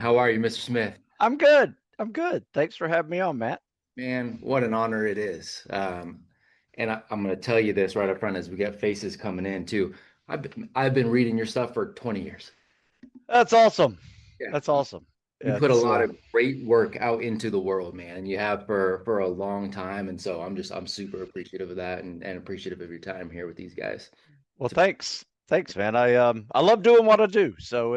How are you, Mr. Smith? I'm good. I'm good. Thanks for having me on, Matt. Man, what an honor it is. And I'm going to tell you this right up front as we get faces coming in too. I've been reading your stuff for 20 years. That's awesome. Yeah. That's awesome. You Yeah, put a it's lot of great work out into the world, man, and you have for a long time. And so I'm super appreciative of that and appreciative of your time here with these guys. well, So, thanks, man. I love doing what I do, so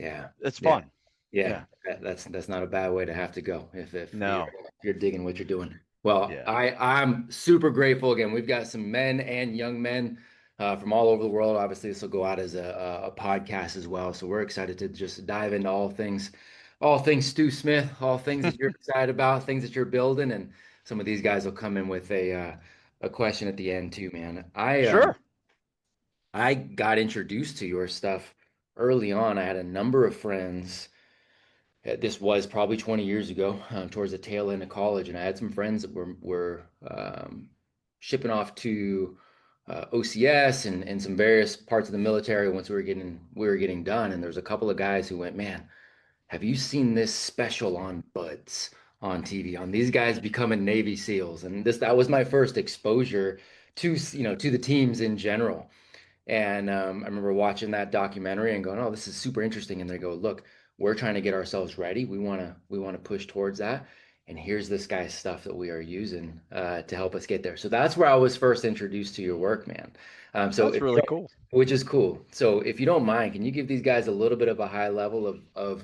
yeah, it's yeah, fun. yeah. Yeah. That's not a bad way to have to go if No. you're digging what you're doing. Well, Yeah. I'm super grateful again. We've got some men and young men from all over the world. Obviously, this will go out as a podcast as well. So we're excited to just dive into all things Stu Smith, all things that you're excited about, things that you're building, and some of these guys will come in with a question at the end too, man. Sure. I got introduced to your stuff early on. I had a number of friends. This was probably 20 years ago, towards the tail end of college, and I had some friends that were shipping off to OCS and some various parts of the military once we were getting done. And there's a couple of guys who went, "Man, have you seen this special on Buds on TV on these guys becoming Navy SEALs?" And that was my first exposure to to the teams in general. And I remember watching that documentary and going, "Oh, this is super interesting." And they go, "Look, we're trying to get ourselves ready. We want to push towards that. And here's this guy's stuff that we are using to help us get there." So that's where I was first introduced to your work, man. So That's if you really don't, cool. which is cool. So if you don't mind, can you give these guys a little bit of a high level of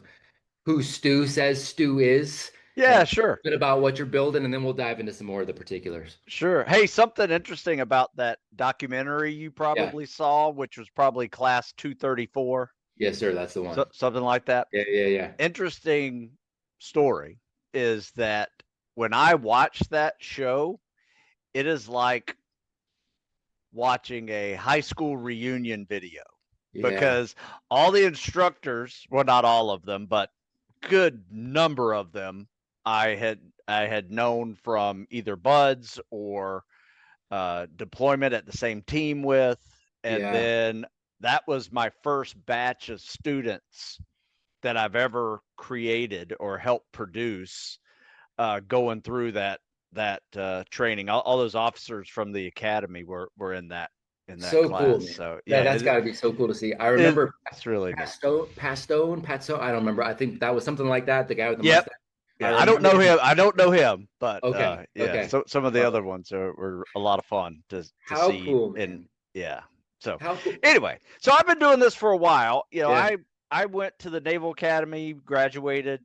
who Stu says Stu is, and Yeah, a sure. bit about what you're building, and then we'll dive into some more of the particulars. Sure. Hey, something interesting about that documentary you Yeah. probably saw, which was probably class 234, Yes, sir. That's the one. something like that. Yeah, yeah, yeah. Interesting story is that when I watch that show, it is like watching a high school reunion video Yeah. because all the instructors, well, not all of them, but good number of them, I had known from either buds or deployment at the same team with, and Yeah. then that was my first batch of students that I've ever created or helped produce, going through that training. All those officers from the academy were in that So cool, class. man. So Yeah, yeah, that's got to be so cool to see. I it remember it's really neat. Patso. I don't remember. I think that was something like that. The guy with the Yep. mustache. I Yeah, I don't remember know him. him. I don't know him, but Okay. yeah. Okay. So some of the Well, other ones were a lot of fun to how see, cool, and man. yeah. So How cool. anyway, so I've been doing this for a while. Yeah. I went to the Naval Academy, graduated,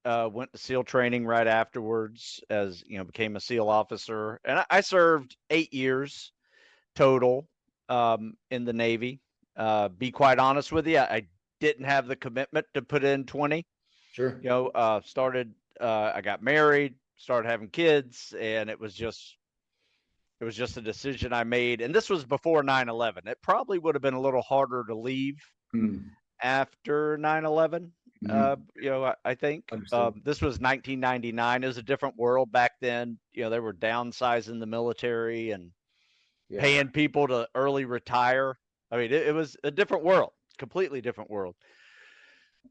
went to SEAL training right afterwards, as became a SEAL officer, and I served 8 years total, in the Navy. Be quite honest with you, I didn't have the commitment to put in 20. Sure. Started. I got married, started having kids, and it was just a decision I made. And this was before 9/11. It probably would have been a little harder to leave Mm, after 9/11. mm, I think understood. this was 1999. It was a different world back then. They were downsizing the military and Yeah. paying people to early retire. I mean, it was a different world, completely different world.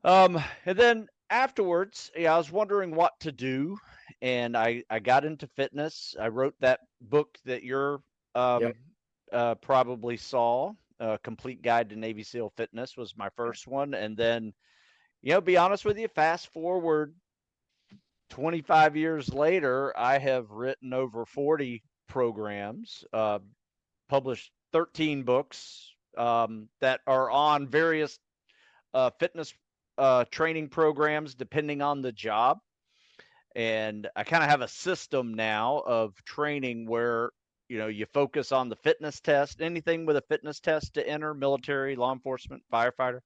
And then afterwards, I was wondering what to do, and I got into fitness. I wrote that book that you're Yep. um, probably saw. Complete Guide to Navy SEAL Fitness was my first one, and then be honest with you, fast forward 25 years later, I have written over 40 programs, published 13 books, that are on various fitness training programs depending on the job. And I kind of have a system now of training where you focus on the fitness test, anything with a fitness test to enter, military, law enforcement, firefighter.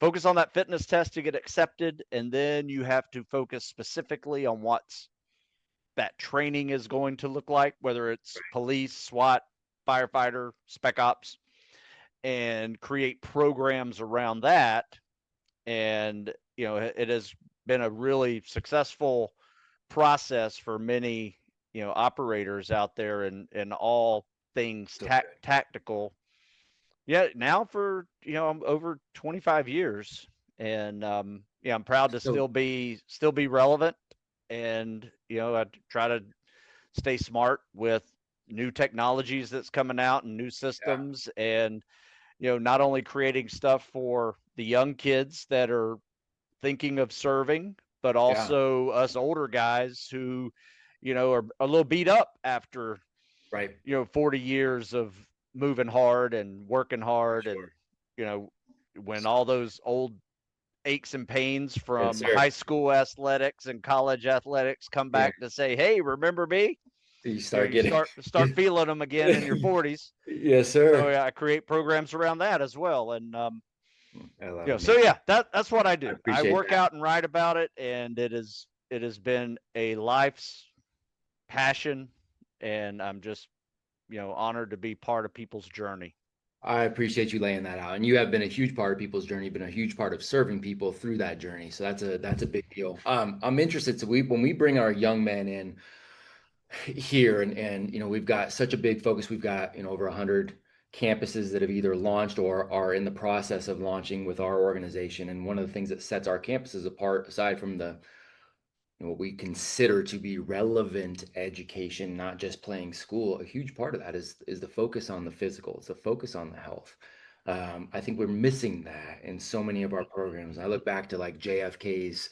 Focus on that fitness test to get accepted, and then you have to focus specifically on what's that training is going to look like, whether it's police, SWAT, firefighter, spec ops, and create programs around that. And it has been a really successful process for many operators out there, and all things So good. tactical. Yeah, now for over 25 years, And yeah, I'm proud to So still be relevant, and I try to stay smart with new technologies that's coming out and new yeah, systems, and not only creating stuff for the young kids that are thinking of serving, but yeah, also us older guys who are a little beat up after right, 40 years of moving hard and working for hard, and sure. you know when So, all those old aches and pains yes, from sir. high school athletics and college athletics come Yeah, back to say, "Hey, remember me?" you You start you getting. start feeling them again in your 40s. Yes, So sir. yeah, I create programs around that as well, and I love it, so man. yeah, that's what I I do. I appreciate work that. out and write about it, and it has been a life's passion, and I'm just honored to be part of people's journey. I appreciate you laying that out. And you have been a huge part of people's journey, been a huge part of serving people through that journey. So that's a big deal. I'm interested. So when we bring our young men in here and we've got such a big focus. We've got, over 100 campuses that have either launched or are in the process of launching with our organization. And one of the things that sets our campuses apart, aside from the what we consider to be relevant education, not just playing school. A huge part of that is the focus on the physical. It's the focus on the health. I think we're missing that in so many of our programs. I look back to like JFK's,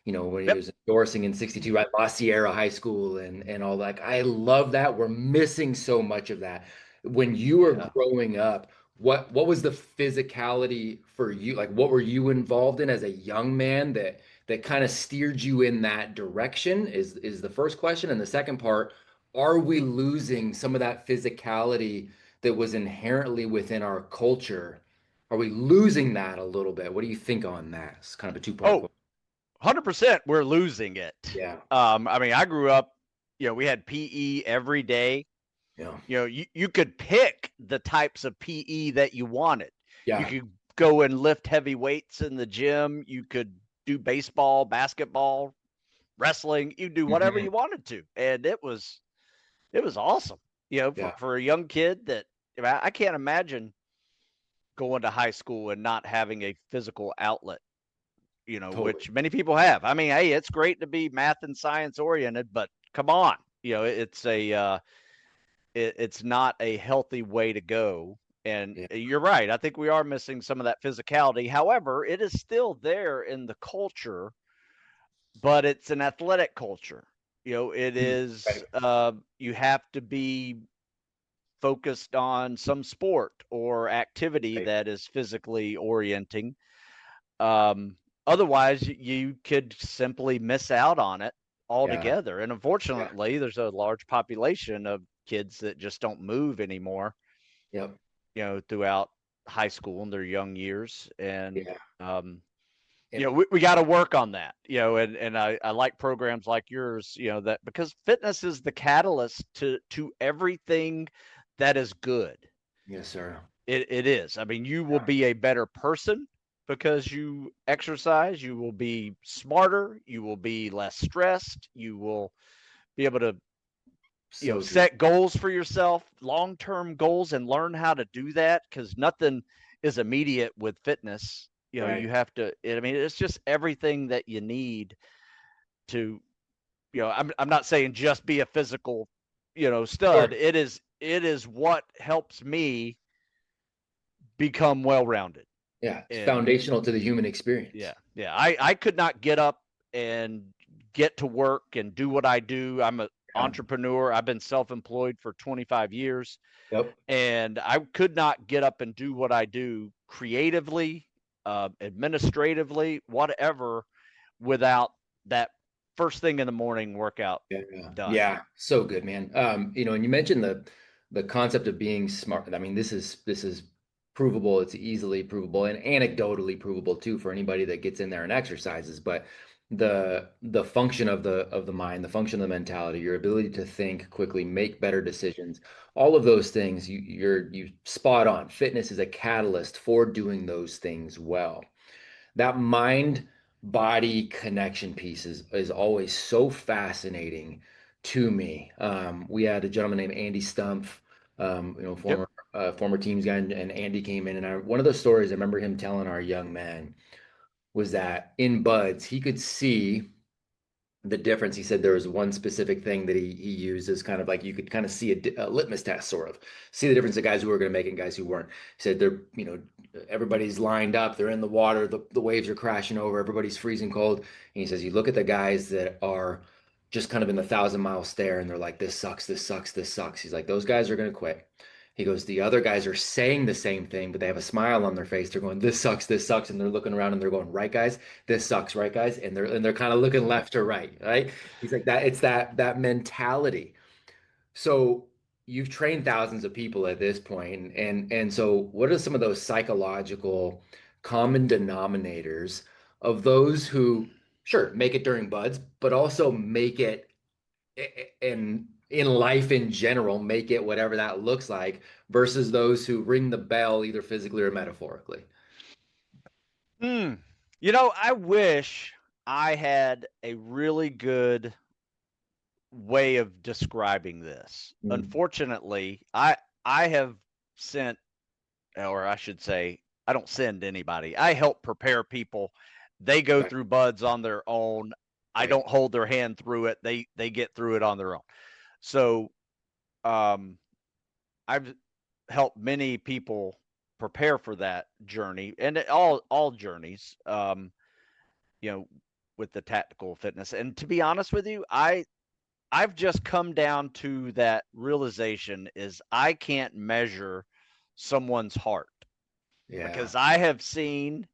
when he Yep. was endorsing in '62 at La Sierra High School and all that. I love that. We're missing so much of that. When you were Yeah. growing up, what was the physicality for you? Like, what were you involved in as a young man that kind of steered you in that direction is the first question. And the second part, are we losing some of that physicality that was inherently within our culture? Are we losing that a little bit? What do you think on that? It's kind of a two-part Oh, question. 100% we're losing it. Yeah, I mean, I grew up, we had PE every day. yeah, You could pick the types of PE that you wanted. You yeah. could go and lift heavy weights in the gym. You could do baseball, basketball, wrestling. You do whatever Hmm. you wanted to, and it was awesome. For Yeah, a young kid that I can't imagine going to high school and not having a physical outlet. totally. Which many people have. I mean, hey, it's great to be math and science oriented, but come on, it's not a healthy way to go. And Yeah, you're right. I think we are missing some of that physicality. However, it is still there in the culture, but it's an athletic culture. It mm, is, right, you have to be focused on some sport or activity right. that is physically orienting. Um, Otherwise, you could simply miss out on it Yeah, altogether. And yeah, unfortunately, there's a large population of kids that just don't move anymore, yep, throughout high school in their young years. And, yeah. um, And we got to work on that, and I like programs like yours, that because fitness is the catalyst to everything that is good. yes, sir. It is. I mean, you will Yeah, be a better person because you exercise. You will be smarter. You will be less stressed. You will be able to, so true. set goals for yourself, long-term goals, and learn how to do that because nothing is immediate with fitness. Right. You have to, I mean, it's just everything that you need to, I'm not saying just be a physical, stud. Sure. It is what helps me become well-rounded. Yeah, it's And foundational to the human experience. yeah, yeah. I could not get up and get to work and do what I do. I'm an Yeah. entrepreneur. I've been self-employed for 25 years, Yep. and I could not get up and do what I do creatively, administratively, whatever, without that first thing in the morning workout Yeah, yeah, done. yeah. So good, man. And you mentioned the concept of being smart. I mean, this is provable. It's easily provable and anecdotally provable too for anybody that gets in there and exercises. But the function of the mind, the function of the mentality, your ability to think quickly, make better decisions, all of those things, you spot on. Fitness is a catalyst for doing those things well. That mind body connection piece is always so fascinating to me. We had a gentleman named Andy Stumpf, Yep. former teams guy, and Andy came in, and one of those stories I remember him telling our young men was that in buds, he could see the difference. He said there was one specific thing that he used as kind of like you could kind of see a litmus test, sort of see the difference of guys who were going to make it and guys who weren't. He said they're, everybody's lined up, they're in the water, the waves are crashing over, everybody's freezing cold. And he says you look at the guys that are just kind of in the 1,000 mile stare and they're like, this sucks, this sucks, this sucks. He's like, those guys are going to quit. He goes, the other guys are saying the same thing, but they have a smile on their face. They're going, this sucks, and they're looking around and they're going, right, guys, this sucks, right, guys, and they're kind of looking left or right, right. He's like that. It's that mentality. So you've trained thousands of people at this point, and so what are some of those psychological common denominators of those who, sure, make it during buds, but also make it in life in general, make it whatever that looks like, versus those who ring the bell either physically or metaphorically. Hmm. I wish I had a really good way of describing this. Mm, Unfortunately, I have sent, or I should say, I don't send anybody. I help prepare people. They go right, through buds on their own. I right. don't hold their hand through it. They get through it on their own. So, um, I've helped many people prepare for that journey, and all journeys. You know, with the tactical fitness. And to be honest with you, I've just come down to that realization is I can't measure someone's heart Yeah. because I have seen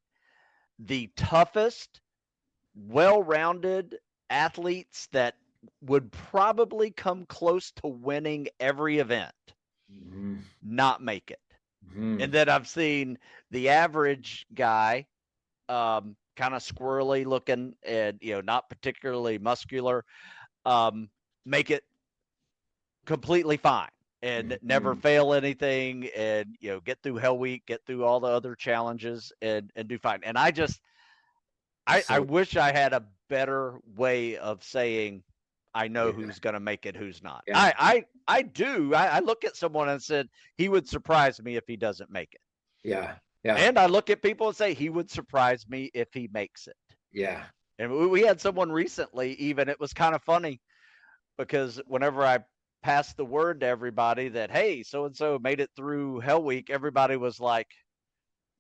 the toughest, well-rounded athletes that would probably come close to winning every event Mhm, not make it. And mhm, then I've seen the average guy, kind of squirrely looking and not particularly muscular, um, make it completely fine and never mhm. fail anything and get through hell week, get through all the other challenges and do fine. And I So wish I had a better way of saying I know yeah, who's going to make it, who's not. yeah, I do. I look at someone and said he would surprise me if he doesn't make it. yeah, yeah, And I look at people and say he would surprise me if he makes it. yeah. And we had someone recently, even it was kind of funny because whenever I passed the word to everybody that, hey, so and so made it through Hell Week, everybody was like,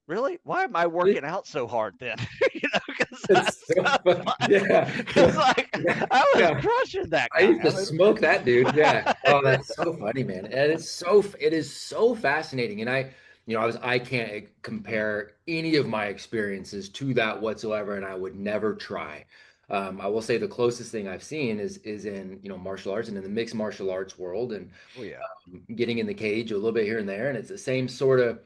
really? Why am I working out so hard then? Because It's that's so kind of fun. fun. Yeah, Because yeah, like yeah, I was yeah. crushing that I guy. used I to mean, smoke that dude. Yeah. Oh, that's so funny, man. And it is so fascinating. And I can't compare any of my experiences to that whatsoever, and I would never try. I will say the closest thing I've seen is in, martial arts and in the mixed martial arts world, and oh yeah, getting in the cage a little bit here and there, and it's the same sort of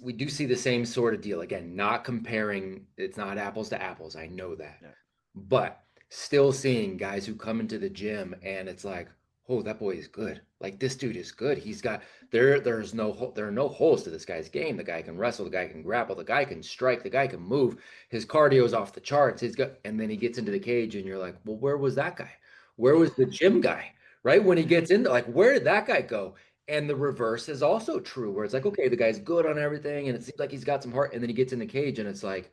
we do see the same sort of deal. Again, not comparing, it's not apples to apples. I know that. yeah, But still seeing guys who come into the gym and it's like, oh, that boy is good. Like this dude is good. He's got there are no holes to this guy's game. The guy can wrestle, the guy can grapple, the guy can strike, the guy can move. His cardio is off the charts. And then he gets into the cage and you're like, well, where was that guy? Where was the gym guy? Right? When he gets in, like, where did that guy go? And the reverse is also true, where it's like, okay, the guy's good on everything, and it seems like he's got some heart, and then he gets in the cage, and it's like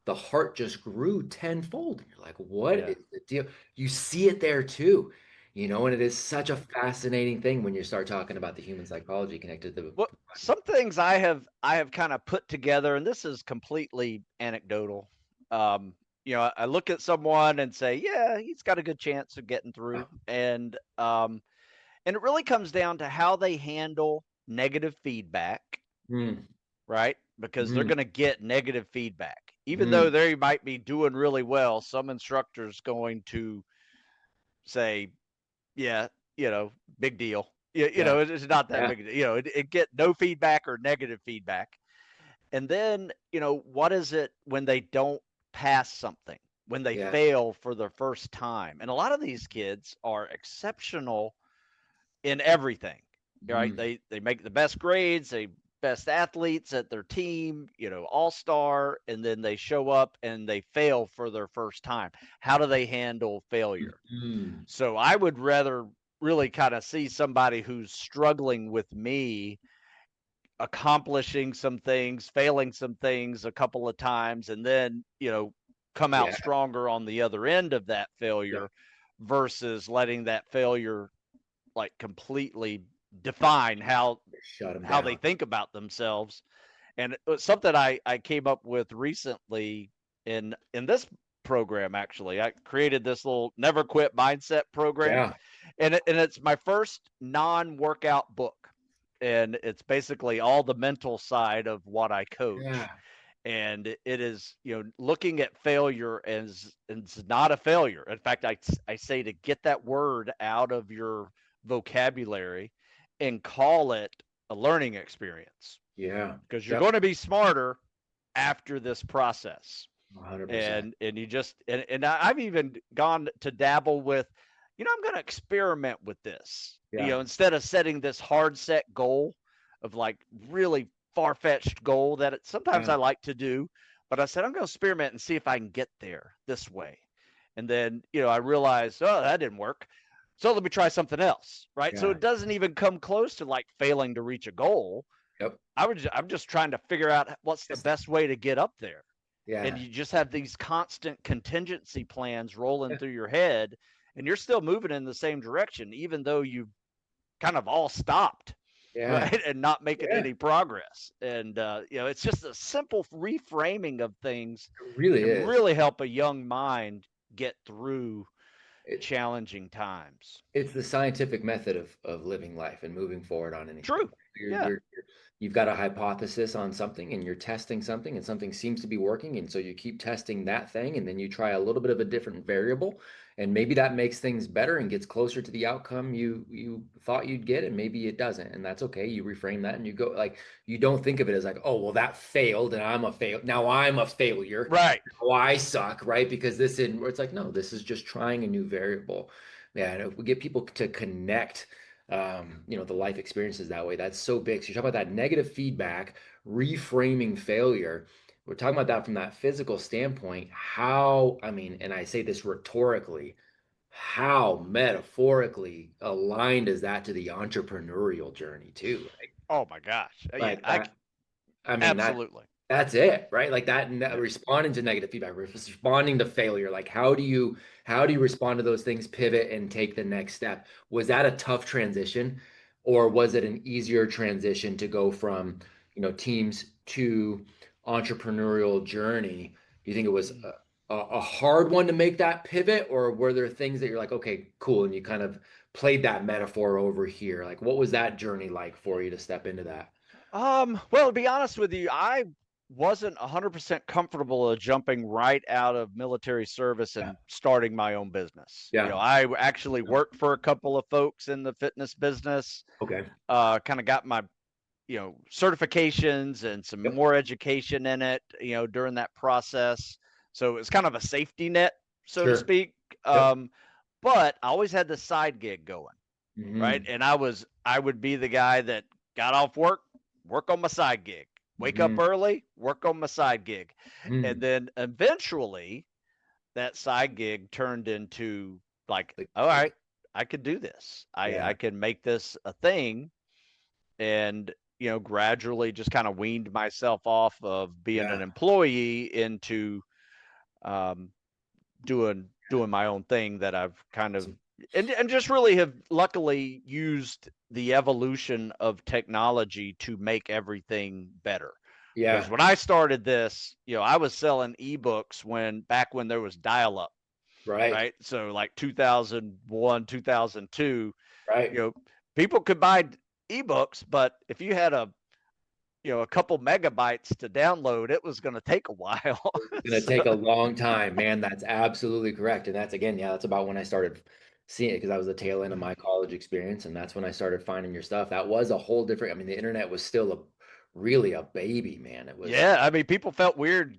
the heart just grew tenfold. And you're like, what yeah. is the deal? You see it there too, and it is such a fascinating thing when you start talking about the human psychology connected to the Well, body. some things I have kind of put together, and this is completely anecdotal. Um, I look at someone and say, yeah, he's got a good chance of getting Yeah. through, and it really comes down to how they handle negative feedback, Mm, right? Because they're mm, going to get negative feedback. Even though mm. they might be doing really well, some instructor's going to say, yeah, big deal. Yeah, Yeah. it's not that Yeah. big. It get no feedback or negative feedback. And then, what is it when they don't pass something, when they Yeah. fail for the first time? And a lot of these kids are exceptional in everything, right? Mm, They make the best grades, they best athletes at their team, all star, and then they show up and they fail for their first time. How do they handle failure? mm, So I would rather really kind of see somebody who's struggling with me, accomplishing some things, failing some things a couple of times, and then, come out Yeah. stronger on the other end of that Yep. failure versus letting that failure like completely define Shut them how they down. think about themselves. And it was something I came up with recently in this program. Actually, I created this little never quit mindset program, Yeah. and it's my first non-workout book, and it's basically all the mental side of what I coach. Yeah. And it is, looking at failure as it's not a failure. In fact, I say to get that word out of your vocabulary and call it a learning experience, Yeah. because you're Yep. going to be smarter after this process. 100%. And you just and I've even gone to dabble with, I'm going to experiment with this. Yeah. Instead of setting this hard set goal of like really far fetched goal that sometimes Yeah. I like to do, but I said I'm going to experiment and see if I can get there this way. And then I realized, oh, that didn't work. So let me try something else, right? So Yeah. it doesn't even come close to like failing to reach a goal. Yep. I'm just trying to figure out what's the Yes. best way to get up there. And Yeah. you just have these constant contingency plans rolling Yeah. through your head, and you're still moving in the same direction even though you've kind of all stopped, Yeah. right? And not making Yeah. any progress. And it's just a simple reframing of things It really can is. really help a young mind get through It, challenging times. it's the scientific method of living life and moving forward on anything. True. Yeah. You've got a hypothesis on something and you're testing something and something seems to be working. And so you keep testing that thing and then you try a little bit of a different variable. And maybe that makes things better and gets closer to the outcome you thought you'd get, and maybe it doesn't. And that's okay. You reframe that and you go like you don't think of it as like, oh, well, that failed and I'm a fail. Now I'm a failure. Right. Oh, I suck, right? Because this didn't, it's like, no, this is just trying a new variable. Yeah, and if we get people to connect, the life experiences that way, that's so big. So you talk about that negative feedback, reframing failure. We're talking about that from that physical standpoint. How, I mean, and I say this rhetorically, how metaphorically aligned is that to the entrepreneurial journey too? Oh my gosh. Yeah, Like that, I mean, absolutely. that's it, right? Like that, Yeah. responding to negative feedback, responding to failure. Like how do you respond to those things, pivot and take the next step? Was that a tough transition, or was it an easier transition to go from, teams to entrepreneurial journey? Do you think it was a hard one to make that pivot, or were there things that you're like, okay, cool, and you kind of played that metaphor over here? Like, what was that journey like for you to step into that? Well, to be honest with you, I wasn't 100% comfortable jumping right out of military service Yeah. and starting my own business. Yeah. I actually worked for a couple of folks in the fitness business, Okay. kind of got my, certifications and some Yep. more education in it, during that process. So it's kind of a safety net, so to Sure. speak. Yep. But I always had the side gig going, right? Hmm. And I would be the guy that got off work, work on my side gig, wake up Hmm. early, work on my side gig. And Hmm. then eventually that side gig turned into like, Like, all like, right, I could do this. I yeah, can make this a thing. And, gradually just kind of weaned myself off of being yeah, an employee into um, doing my own thing that I've kind of awesome. and just really have luckily used the evolution of technology to make everything better. Because Yeah, when I started this, I was selling ebooks back when there was dial up, right, right? So like 2001, 2002, you right. know, people could buy ebooks, but if you had a couple megabytes to download, it was going to take a while. It's gonna So take a long time, man. That's absolutely correct. And that's again, yeah, that's about when I started seeing it because that was the tail end of my college experience, and that's when I started finding your stuff. That was a whole different. I mean, the internet was still really a baby, man. It was yeah, I mean, people felt weird,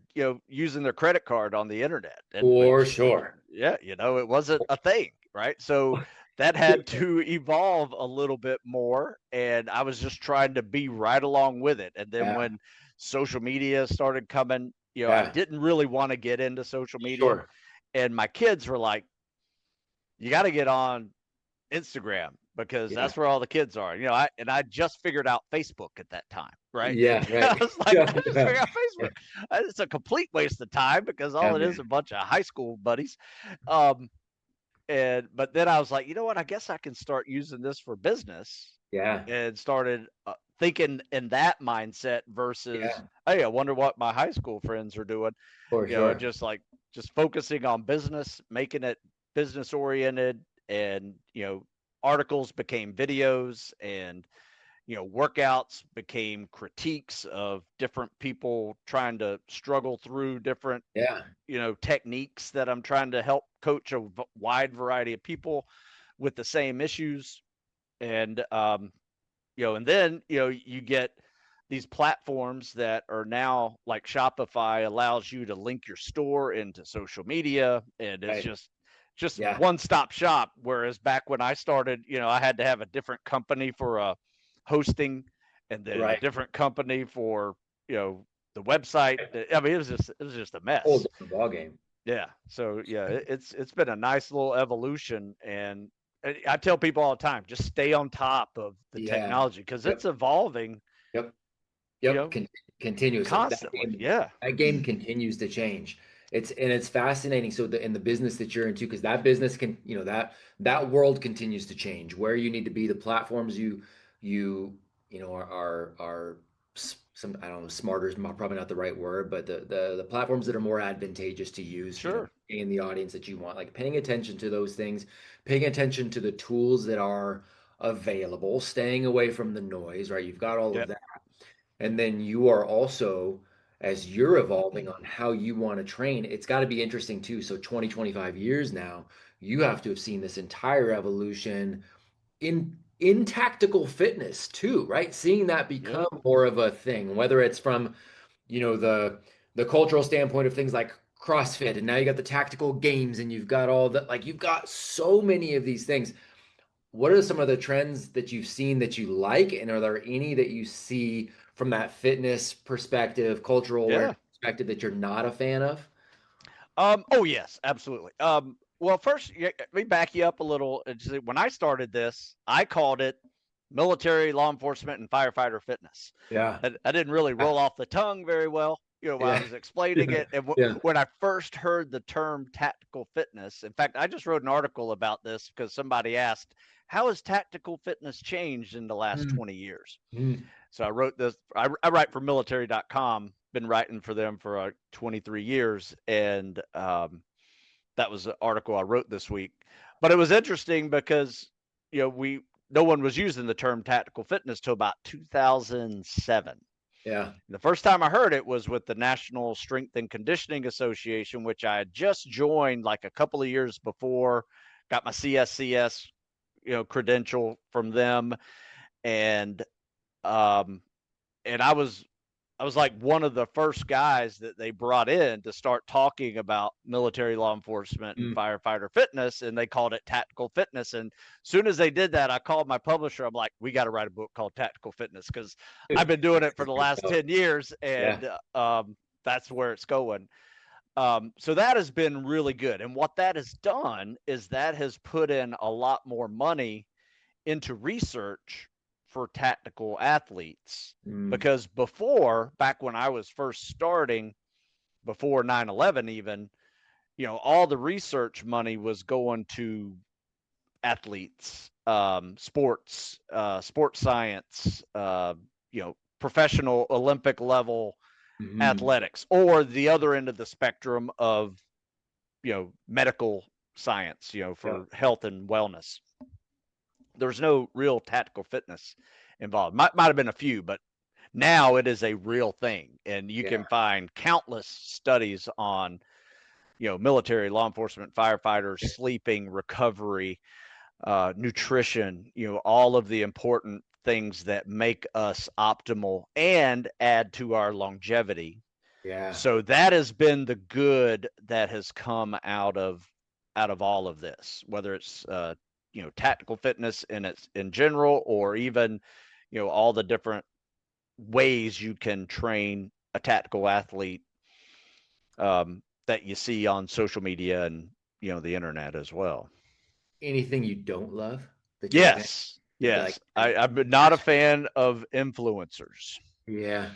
using their credit card on the internet, and for which, sure. yeah, it wasn't a thing, right? So that had to evolve a little bit more, and I was just trying to be right along with it. And then Yeah, when social media started coming, I yeah, didn't really want to get into social media, sure. and my kids were like, "You got to get on Instagram." because Yeah. that's where all the kids are. I just figured out Facebook at that time, right? Yeah. I Right. was like, Yeah. I just Yeah. figured out Facebook. It's a complete waste of time because Yeah, all it is man. a bunch of high school buddies. Um, but then I was like, you know what? I guess I can start using this for business, Yeah. and started thinking in that mindset versus, Yeah. hey, I wonder what my high school friends are doing. For And sure. just focusing on business, making it business oriented, and articles became videos, and workouts became critiques of different people trying to struggle through different Yeah. techniques that I'm trying to help coach a wide variety of people with the same issues. And and then you get these platforms that are now, like Shopify allows you to link your store into social media, and it's Right. just Yeah. one-stop shop. Whereas back when I started, I had to have a different company for hosting, and then a Right. different company for the website. I mean, it was just a Whole mess. different ballgame. Yeah. So yeah, it's been a nice little evolution, and I tell people all the time, just stay on top of the Yeah. technology because Yep. it's evolving, Yep. you Yep. know, Continuously. constantly. Yeah. That game continues to change. It's fascinating. So in the business that you're into, because that business can, that world continues to change. Where you need to be, the platforms you are some, I don't know, smarter is probably not the right word, but the platforms that are more advantageous to use, Sure. in the audience that you want, like paying attention to those things, paying attention to the tools that are available, staying away from the noise, right? You've got all Yeah. of that. And then you are also, as you're evolving on how you want to train, it's got to be interesting too. So 20, 25 years now, you have to have seen this entire evolution in tactical fitness too, right? Seeing that Yep. become more of a thing, whether it's from, the cultural standpoint of things like CrossFit, and now you got the tactical games, and you've got all that, like you've got so many of these things. What are some of the trends that you've seen that you like? And are there any that you see from that fitness perspective, cultural Yeah. awareness perspective, that you're not a fan of? Oh yes, absolutely. Well, first, let me back you up a little. When I started this, I called it military, law enforcement, and firefighter fitness. Yeah. I didn't really Yeah. roll off the tongue very well, while I Yeah. was explaining Yeah. it. And Yeah. when I first heard the term tactical fitness, in fact, I just wrote an article about this because somebody asked, "How has tactical fitness changed in the last Mm, 20 years?" mm. So I wrote this. I write for military.com, been writing for them for 23 years. And that was an article I wrote this week. But it was interesting because, no one was using the term tactical fitness till about 2007. Yeah. The first time I heard it was with the National Strength and Conditioning Association, which I had just joined like a couple of years before, got my CSCS, credential from them. And um, and I was like one of the first guys that they brought in to start talking about military law enforcement and Mm. firefighter fitness, and they called it tactical fitness. And as soon as they did that, I called my publisher. I'm like, we got to write a book called Tactical Fitness because I've been doing it for the last 10 years, Yeah. and that's where it's going. So that has been really good. And what that has done is that has put in a lot more money into research for tactical athletes. Mm. Because before, back when I was first starting, before 9/11 even, all the research money was going to athletes, sports science, professional Olympic level Mhm. athletics, or the other end of the spectrum of, medical science, Yeah. for health and wellness. There's no real tactical fitness involved. Might have been a few, but now it is a real thing, and you Yeah. can find countless studies on military, law enforcement, firefighters, sleeping, recovery, nutrition, all of the important things that make us optimal and add to our longevity. Yeah. So that has been the good that has come out of all of this, whether it's tactical fitness in general, or even all the different ways you can train a tactical athlete, that you see on social media and the internet as well. Anything you don't love? that you're a fan? Yes, Like, yes. I'm not a actually, fan of influencers, yeah,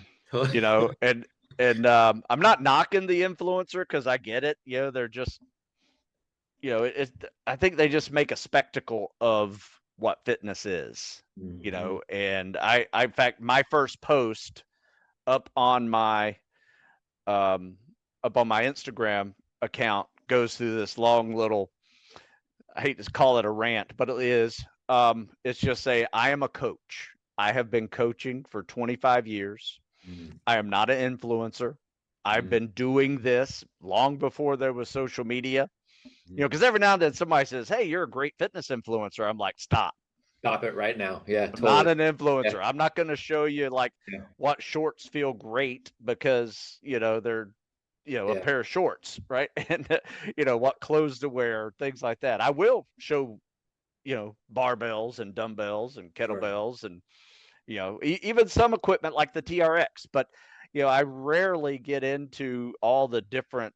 you totally. know, and I'm not knocking the influencer because I get it. You know, they're just, you know, I think they just make a spectacle of what fitness is, you Hmm. know, and in fact, my first post up on my um, up on my Instagram account goes through this long little, I hate to call it a rant, but it is. It's just say, I am a coach. I have been coaching for 25 years. Hmm. I am not an influencer. I've Hmm. been doing this long before there was social media. You know, Hmm. because every now and then somebody says, "Hey, you're a great fitness influencer." I'm like, "Stop. Stop it right now. Yeah, I'm not totally. an Yeah, influencer. I'm not going to show you like yeah, what shorts feel great because, you know, they're, you know, a yeah, pair of shorts, right? And you know, what clothes to wear, things like that. I will show, you know, barbells and dumbbells and sure. kettlebells and, you know, even some equipment like the TRX, but you know, I rarely get into all the different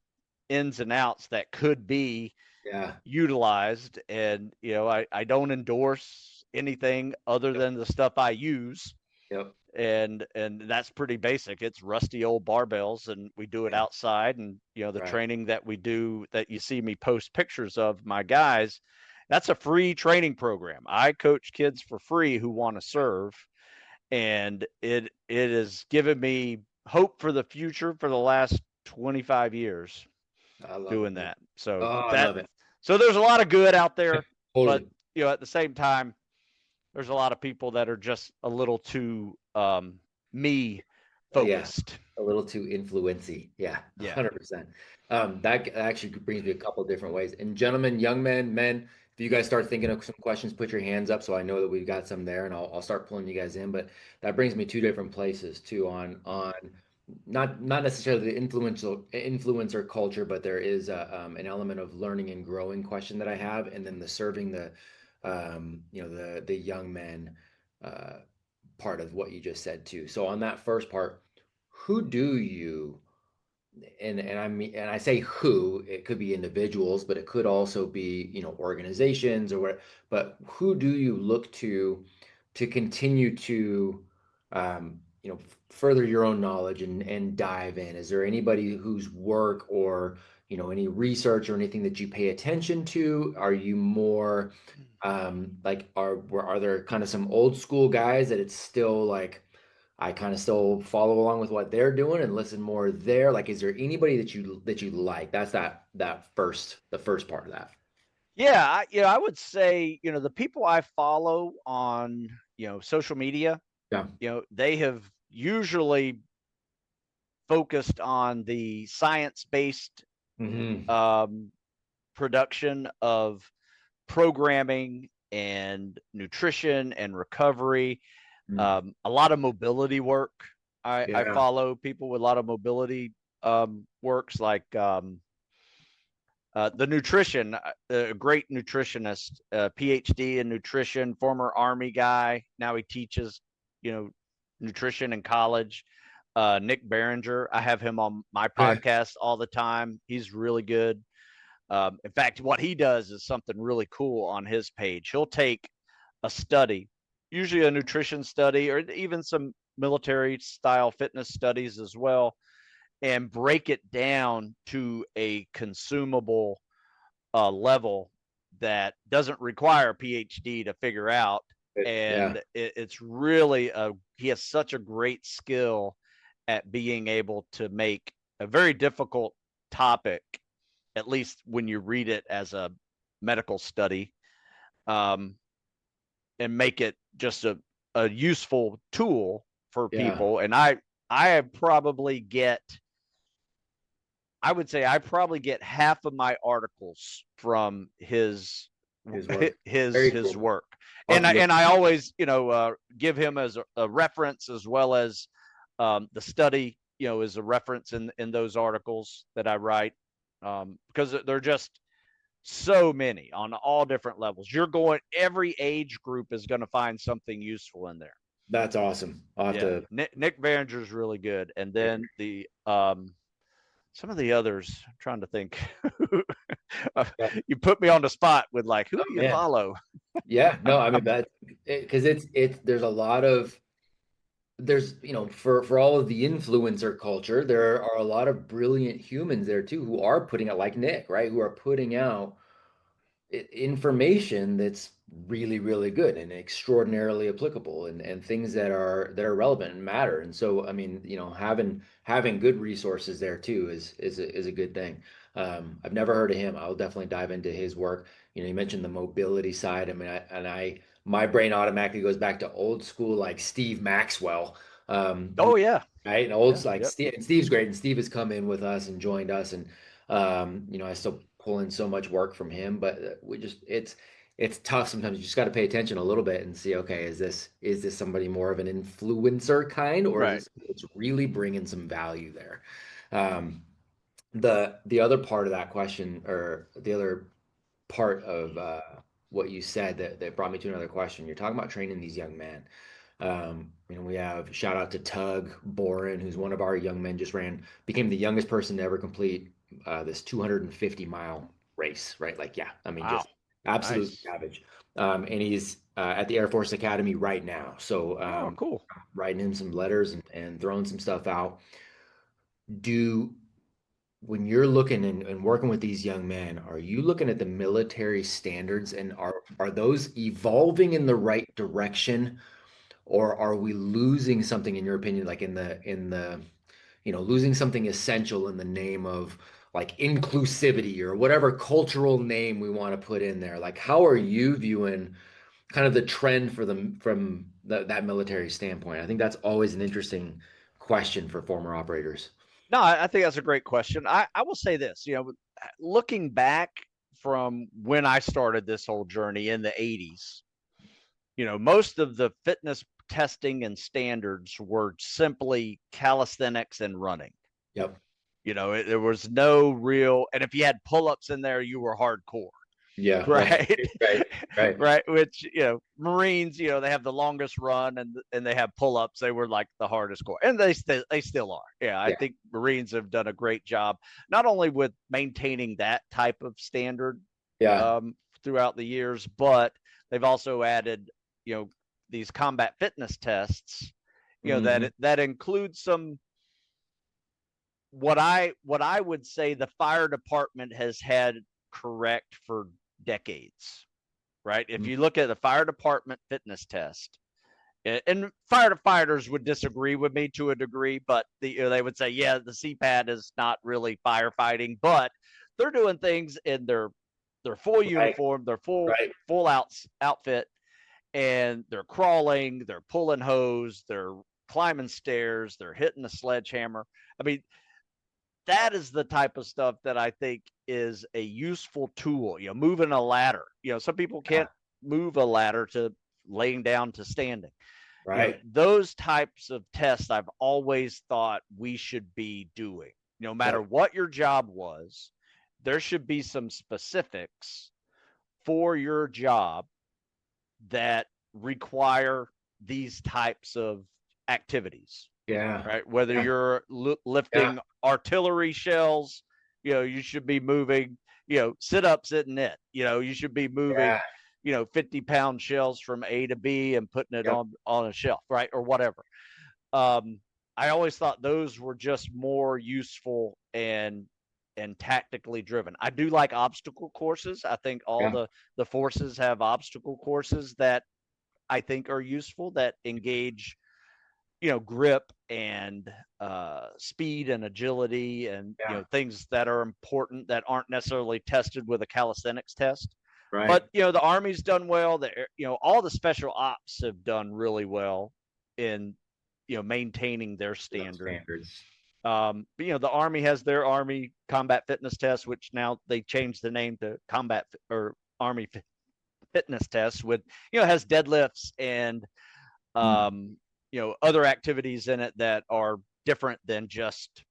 ins and outs that could be Yeah, utilized. And you know, I don't endorse anything other yep, than the stuff I use, yep, and that's pretty basic. It's rusty old barbells, and we do it yeah, outside. And you know, the right. training that we do, that you see me post pictures of my guys, that's a free training program. I coach kids for free who want to Yeah, serve, and it has given me hope for the future for the last 25 years I love it, doing man. that. So Oh, I that, love it. so there's a lot of good out there, but Totally. you know, at the same time, there's a lot of people that are just a little too me Yeah, focused. a little too influency. Yeah, Yeah. 100%. That actually brings me a couple different ways. And gentlemen, young men, men, if you guys start thinking of some questions, put your hands up so I know that we've got some there, and I'll start pulling you guys in. But that brings me two different places too on not necessarily the influencer culture, but there is an element of learning and growing question that I have, and then the serving the the young men. Uh, Part of what you just said too. So on that first part, who do you and I mean and I say who, it could be individuals, but it could also be, organizations or what, but who do you look to continue to further your own knowledge and dive in? Is there anybody whose work or any research or anything that you pay attention to? Are you more like are there kind of some old school guys that it's still like I kind of still follow along with what they're doing and listen more there? Like, is there anybody that you like? That's the first part of that. Yeah, you know, I would say, you know, the people I follow on, you know, social media, Yeah. you know, they have usually focused on the science-based Hmm. um, production of programming and nutrition and recovery. A lot of mobility work. I Yeah. follow people with a lot of mobility works, like the nutrition, a great nutritionist, PhD in nutrition, former Army guy. Now he teaches, you know, nutrition in college. Nick Barringer, I have him on my Okay. podcast all the time. He's really good. In fact, what he does is something really cool on his page. He'll take a study, usually a nutrition study, or even some military style fitness studies as well, and break it down to a consumable level that doesn't require a PhD to figure out. Yeah. And it's really he has such a great skill at being able to make a very difficult topic, at least when you read it as a medical study, um, and make it just a useful tool for Yeah. people. And I probably get, I would say I probably get half of my articles from His work. Very his cool. work. I'll have to look. And I always, you know, give him as a reference, as well as the study, you know, is a reference in those articles that I write, because they're just so many on all different levels. You're going, every age group is going to find something useful in there. That's awesome. I'll have Yeah, to. Nick Behringer's really good, and then the some of the others, I'm trying to think. Yeah. You put me on the spot with like, who Oh do you man. follow? Yeah, no, I mean that because it's there's a lot of there's for all of the influencer culture, there are a lot of brilliant humans there too who are putting out like Nick, right? Who are putting out information that's really, really good and extraordinarily applicable and things that are relevant and matter. And so, I mean, having good resources there too is a good thing. I've never heard of him. I'll definitely dive into his work. You mentioned the mobility side. I mean, my brain automatically goes back to old school like Steve Maxwell. Oh yeah, Right? And old yeah, like yep, Steve, and Steve's great, and Steve has come in with us and joined us, and I still pull in so much work from him, but we just it's tough sometimes. You just got to pay attention a little bit and see, okay, is this somebody more of an influencer kind, or is right. this it's really bringing some value there? Um, the other part of that question, or the other part of what you said that brought me to another question. You're talking about training these young men. We have shout out to Tug Boren, who's one of our young men, became the youngest person to ever complete this 250-mile race, right? Like, yeah, I mean, Wow, just absolute nice. savage. And he's at the Air Force Academy right now. So, Oh, cool. writing him some letters and throwing some stuff out. Do When you're looking and working with these young men, are you looking at the military standards and are those evolving in the right direction, or are we losing something in your opinion, like in the losing something essential in the name of like inclusivity or whatever cultural name we want to put in there? Like, how are you viewing kind of the trend for them from that military standpoint? I think that's always an interesting question for former operators. No, I think that's a great question. I will say this, looking back from when I started this whole journey in the 80s, most of the fitness testing and standards were simply calisthenics and running. Yep. There was no real, and if you had pull ups in there, you were hardcore. Yeah, right, Right. right, right. Right. Which, Marines, they have the longest run and they have pull ups. They were like the hardest core. And they still are. Yeah. I Yeah, think Marines have done a great job, not only with maintaining that type of standard yeah. um, throughout the years, but they've also added, you know, these combat fitness tests, Hmm. that include some what I would say the fire department has had correct for decades, right? If you look at the fire department fitness test, and firefighters would disagree with me to a degree, but they would say, yeah, the CPAT is not really firefighting, but they're doing things in their full Right, uniform, their full right. full outfit, and they're crawling, they're pulling hose, they're climbing stairs, they're hitting a sledgehammer. I mean, that is the type of stuff that I think is a useful tool. Moving a ladder. Some people Yeah, can't move a ladder to laying down to standing. right. Those types of tests I've always thought we should be doing. No matter Yep. what your job was, there should be some specifics for your job that require these types of activities, Yeah. right? Whether Yeah. you're Yeah. lifting artillery shells, you should be moving, sit ups isn't it? You should be moving, Yeah. 50-pound shells from A to B and putting it Yep. on a shelf, right? Or whatever. Um, I always thought those were just more useful and tactically driven. I do like obstacle courses. I think all Yeah. the forces have obstacle courses that I think are useful that engage grip and speed and agility and Yeah. things that are important that aren't necessarily tested with a calisthenics test. Right. But the Army's done well. All the special ops have done really well in maintaining their Those standard. standards. But the Army has their Army combat fitness test, which now they changed the name to combat or Army fitness test, with has deadlifts and Mm. other activities in it that are different than just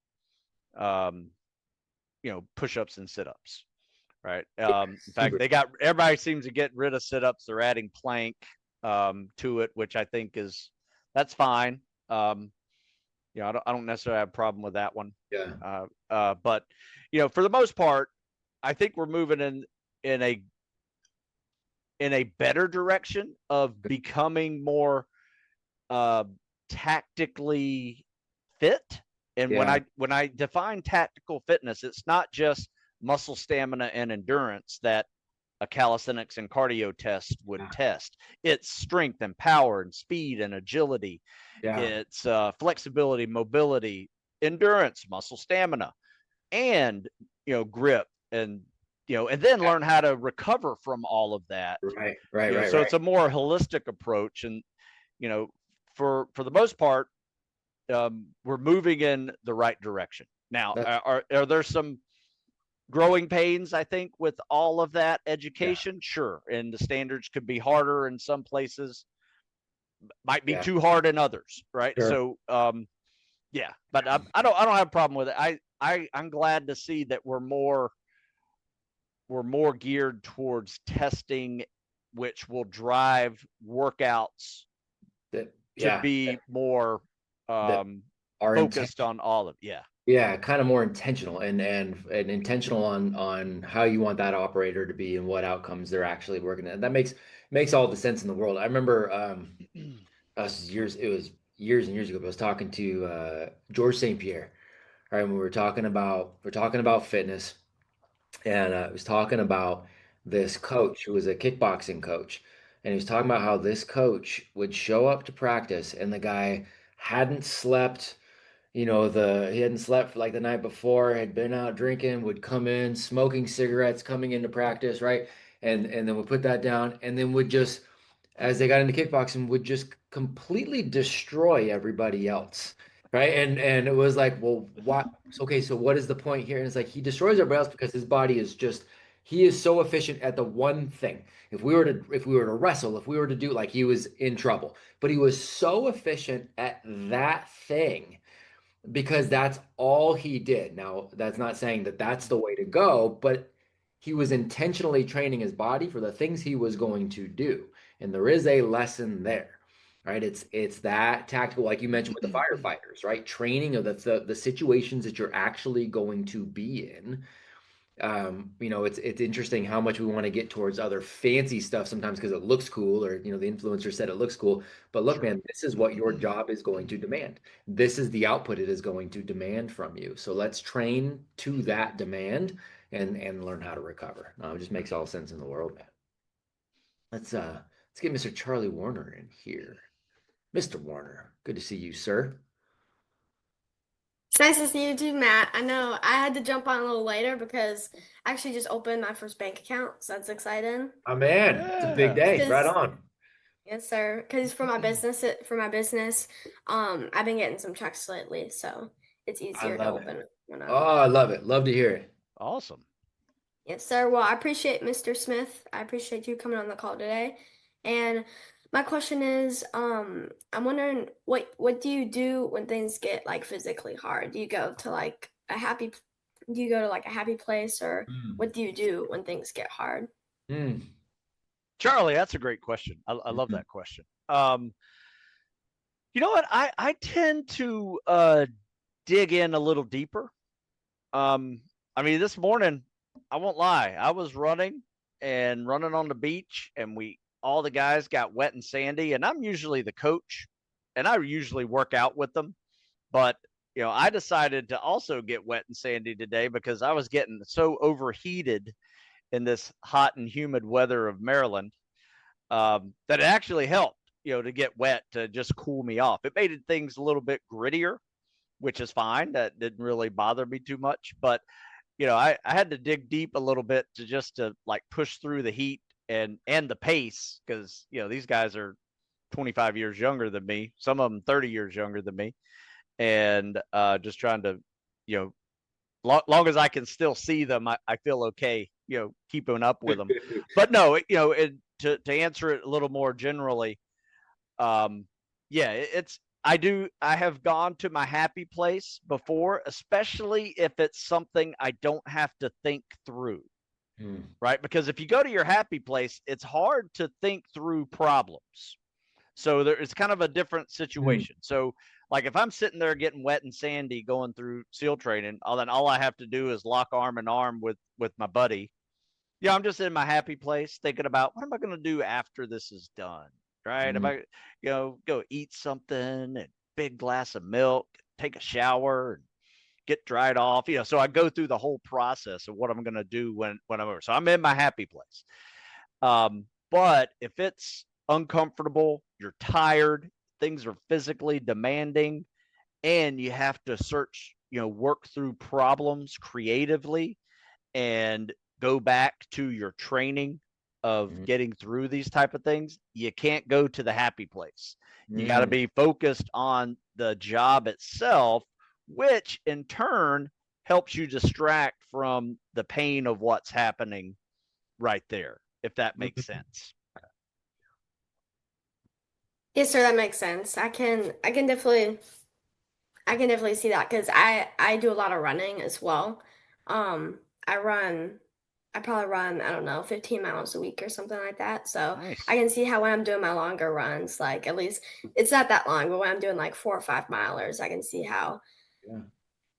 um, push-ups and sit-ups, right? Yeah. In fact, Super. everybody seems to get rid of sit-ups. They're adding plank to it, which I think that's fine. I don't necessarily have a problem with that one. Yeah. But for the most part, I think we're moving in a in a better direction of becoming more uh, tactically fit. And Yeah. when I define tactical fitness, it's not just muscle stamina and endurance that a calisthenics and cardio test would Yeah. test. It's strength and power and speed and agility. Yeah. It's flexibility, mobility, endurance, muscle stamina, and grip, and and then learn how to recover from all of that. Right. Right. Right. So Right. it's a more holistic approach, and you know, for the most part, we're moving in the right direction. Now, That's are there some growing pains, I think, with all of that yeah. education? Sure. And the standards could be harder in some places, might be Yeah. too hard in others, right? Sure. So, yeah, but I don't have a problem with it. I'm glad to see that we're more geared towards testing, which will drive workouts That to yeah. be more That um, our intent. focused on all of. Yeah, Yeah, kind of more intentional and intentional on how you want that operator to be and what outcomes they're actually working at. That makes all the sense in the world. I remember us years it was years and years ago, but I was talking to George St. Pierre. Right, when we're talking about fitness, and I was talking about this coach who was a kickboxing coach, and he was talking about how this coach would show up to practice, and the guy hadn't slept. He hadn't slept for like the night before, had been out drinking, would come in smoking cigarettes, coming into practice, right? And then would put that down, and then would just, as they got into kickboxing, would just completely destroy everybody else, right? And it was like, well, what? Okay, so what is the point here? And it's like he destroys everybody else because his body is just he is so efficient at the one thing. If we were to wrestle, if we were to do like he was in trouble, but he was so efficient at that thing because that's all he did. Now, that's not saying that that's the way to go, but he was intentionally training his body for the things he was going to do. And there is a lesson there, right? It's that tactical, like you mentioned with the firefighters, right? Training of the situations that you're actually going to be in. It's interesting how much we want to get towards other fancy stuff sometimes because it looks cool, or the influencer said it looks cool. But look, sure. man, this is what your job is going to demand. This is the output it is going to demand from you. So let's train to that demand and learn how to recover. It just makes all sense in the world, man. Let's get Mr. Charlie Warner in here. Mr. Warner, good to see you, sir. It's nice to see you too, Matt. I know I had to jump on a little later because I actually just opened my first bank account, so that's exciting. Oh man, it's a big Yeah. day. Right Because on. yes, sir. Because for my business, I've been getting some checks lately, so it's I easier to love it. open one Oh, up. I love it. Love to hear it. Awesome. Yes, sir. Well, I appreciate Mr. Smith. I appreciate you coming on the call today. And my question is, I'm wondering what do you do when things get like physically hard? Do you go to like a happy place, or Mm. what do you do when things get hard? Mm. Charlie, that's a great question. I love Mhm. that question. You know what? I tend to dig in a little deeper. Um, I mean, this morning, I won't lie, I was running on the beach, and we all the guys got wet and sandy, and I'm usually the coach, and I usually work out with them, but I decided to also get wet and sandy today because I was getting so overheated in this hot and humid weather of Maryland, that it actually helped, to get wet to just cool me off. It made things a little bit grittier, which is fine. That didn't really bother me too much. But I had to dig deep a little bit to like push through the heat and the pace, because these guys are 25 years younger than me. Some of them 30 years younger than me, and just trying to, you know, long as I can still see them, I feel okay, keeping up with them. But no, to answer it a little more generally, yeah, I have gone to my happy place before, especially if it's something I don't have to think through, Mm. right? Because if you go to your happy place, it's hard to think through problems. So it's kind of a different Mm. situation. So like if I'm sitting there getting wet and sandy going through SEAL training, then all I have to do is lock arm in arm with my buddy, Yeah, I'm just in my happy place thinking about what am I going to do after this is done, right? Am Mm, I, go eat something and big glass of milk, take a shower, and get dried off, so I go through the whole process of what I'm going to do when I'm over. So I'm in my happy place. But if it's uncomfortable, you're tired, things are physically demanding, and you have to search, work through problems creatively and go back to your training of mm, getting through these type of things, you can't go to the happy place. You got to mm. be focused on the job itself, which in turn helps you distract from the pain of what's happening right there, if that makes sense. Yes, sir, that makes sense. I can definitely see that because I do a lot of running as well. Um, I run, I probably run, I don't know, 15 miles a week or something like that. So I Nice. can see how when I'm doing my longer runs, like at least it's not that long, but when I'm doing like 4 or 5 milers, I can see how Yeah.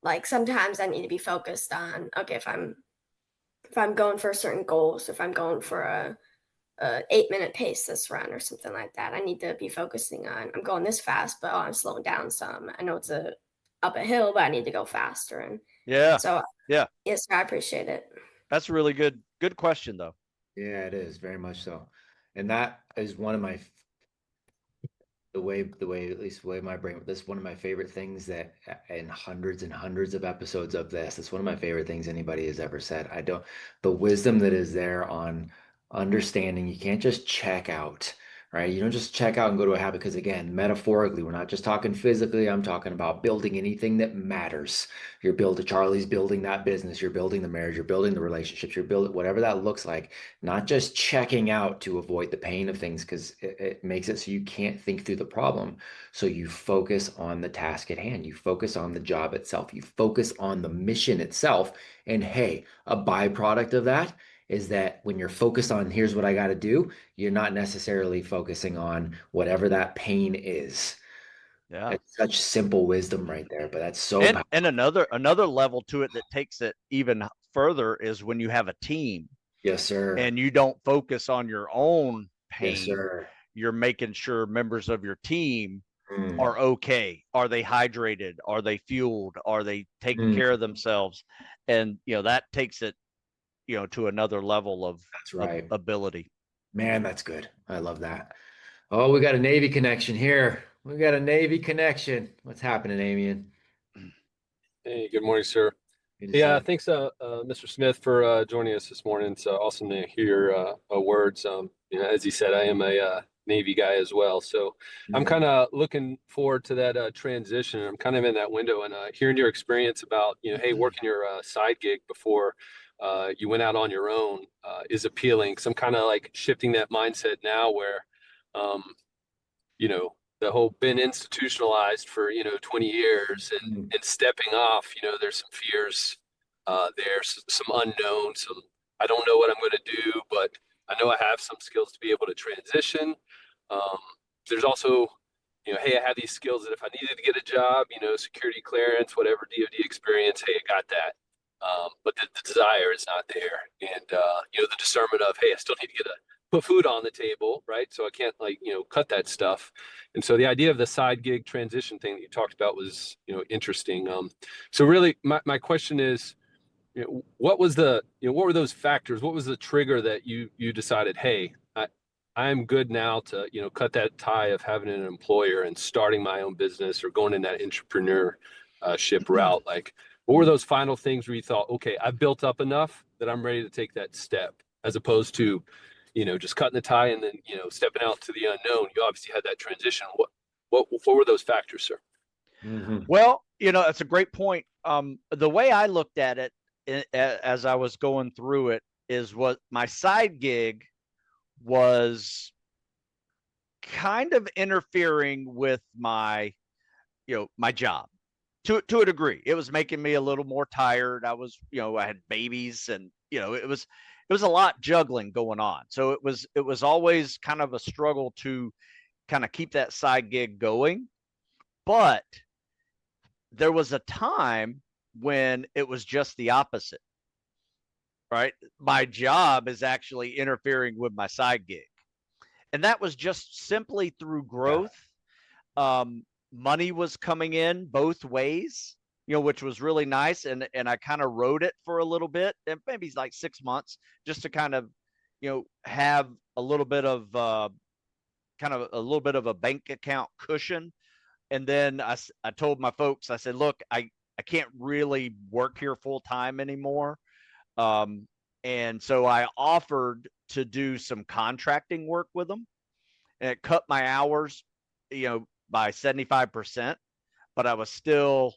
like sometimes I need to be focused on, okay, if I'm going for a certain goal, so if I'm going for a 8 minute pace this run or something like that, I need to be focusing on I'm going this fast, but I'm slowing down some. I know it's a up a hill, but I need to go faster. And Yeah. so Yeah. yes, I appreciate it. That's a really good question though. Yeah, it is very much so. And that is one of my the way at least the way my brain this is one of my favorite things that in hundreds and hundreds of episodes of this, it's one of my favorite things anybody has ever said. I don't The wisdom that is there on understanding you can't just check out, right? You don't just check out and go to a habit because again, metaphorically, we're not just talking physically. I'm talking about building anything that matters. You're building Charlie's building that business, you're building the marriage, you're building the relationships, you're building whatever that looks like, not just checking out to avoid the pain of things because it makes it so you can't think through the problem. So you focus on the task at hand, you focus on the job itself, you focus on the mission itself. And hey, a byproduct of that is that when you're focused on here's what I got to do, you're not necessarily focusing on whatever that pain is. Yeah. It's such simple wisdom right there, but that's so And powerful. another level to it that takes it even further is when you have a team Yes, sir. and you don't focus on your own Yes, pain, sir. you're making sure members of your team Mm, are okay. Are they hydrated? Are they fueled? Are they taking mm, care of themselves? And that takes it, to another level that's of right. ability. Man, that's good. I love that. Oh, we got a Navy connection here. We got a Navy connection. What's happening, Amian? Hey, good morning, sir. Good to see Yeah, you. thanks, Mr. Smith, for joining us this morning. It's awesome to hear your words. As he said, I am a Navy guy as well, so I'm Mhm. kind of looking forward to that transition. I'm kind of in that window, and hearing your experience about, hey, working your side gig before you went out on your own is appealing. So I'm kind of like shifting that mindset now, where um, the whole been institutionalized for 20 years Mm, and stepping off, there's some fears, there's some unknown, some I don't know what I'm going to do, but I know I have some skills to be able to transition. um, there's also, hey, I have these skills that if I needed to get a job, security clearance, whatever, DoD experience, hey, I got that. But the desire is not there, and the discernment of, hey, I still need to put food on the table, right? So I can't, like, cut that stuff. And so the idea of the side gig transition thing that you talked about was, interesting. So really, my question is, what was what were those factors? What was the trigger that you decided, hey, I'm good now to, cut that tie of having an employer and starting my own business or going in that entrepreneurship route? Like, what were mm. those final things where you thought, okay, I've built up enough that I'm ready to take that step, as opposed to, just cutting the tie and then, stepping out to the unknown? You obviously had that transition. What were those factors, sir? Mhm. Well, it's a great point. The way I looked at it as I was going through it is what my side gig was kind of interfering with my job to a degree. It was making me a little more tired. I had babies, and it was a lot juggling going on. So it was always kind of a struggle to kind of keep that side gig going. But there was a time when it was just the opposite. right? My job is actually interfering with my side gig. And that was just simply through Yeah. growth. Money was coming in both ways, which was really nice. And I kind of rode it for a little bit, and maybe like 6 months, just to kind of, have a little bit of kind of a little bit of a bank account cushion. And then I told my folks, I said, look, I can't really work here full time anymore. Um, and so I offered to do some contracting work with them, and it cut my hours, by 75%, but I was still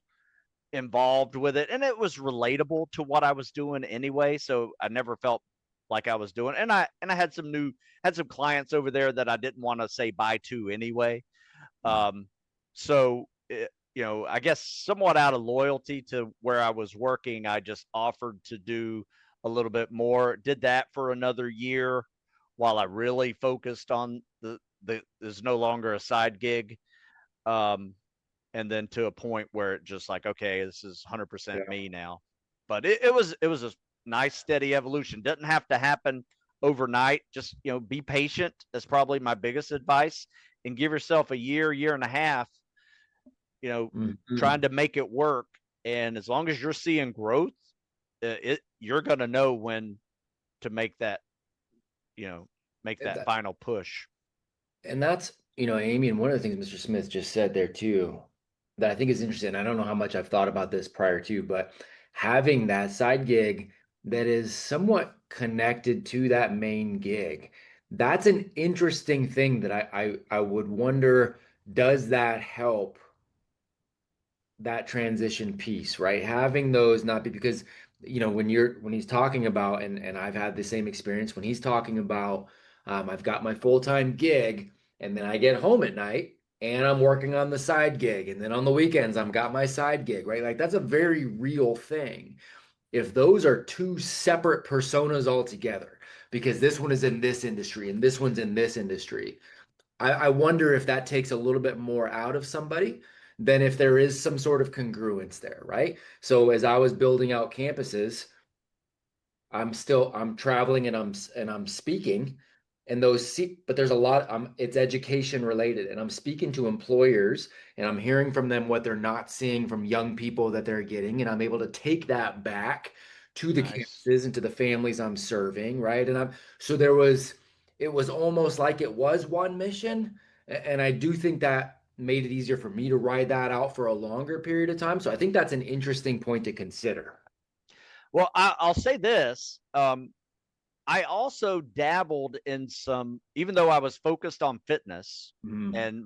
involved with it, and it was relatable to what I was doing anyway. So I never felt like I was doing, and I had some clients over there that I didn't want to say bye to anyway. So I guess somewhat out of loyalty to where I was working, I just offered to do a little bit more. Did that for another year while I really focused on the there's no longer a side gig. And then to a point where it just like, okay, this is 100% Yeah. me now. But it was a nice steady evolution. Doesn't have to happen overnight. Just be patient. That's probably my biggest advice, and give yourself a year and a half, trying to make it work. And as long as you're seeing growth, you're gonna know when to make that, make that That, final push. and that's, Amy, and one of the things Mr. Smith just said there too, that I think is interesting. I don't know how much I've thought about this prior to, but having that side gig that is somewhat connected to that main gig, that's an interesting thing that I would wonder, does that help that transition piece, right? Having those not be, because when he's talking about, and I've had the same experience when he's talking about, I've got my full-time gig, and then I get home at night and I'm working on the side gig, and then on the weekends I've got my side gig, right? Like that's a very real thing. If those are two separate personas altogether, because this one is in this industry and this one's in this industry, I wonder if that takes a little bit more out of somebody than if there is some sort of congruence there, right? So as I was building out campuses, I'm traveling and I'm speaking, and but there's a lot, it's education related, and I'm speaking to employers and I'm hearing from them what they're not seeing from young people that they're getting, and I'm able to take that back to the Nice. campuses and to the families I'm serving, right? And I'm so it was almost like it was one mission, and I do think that made it easier for me to ride that out for a longer period of time. So I think that's an interesting point to consider. Well, I'll say this. I also dabbled in some, even though I was focused on fitness, Mm. and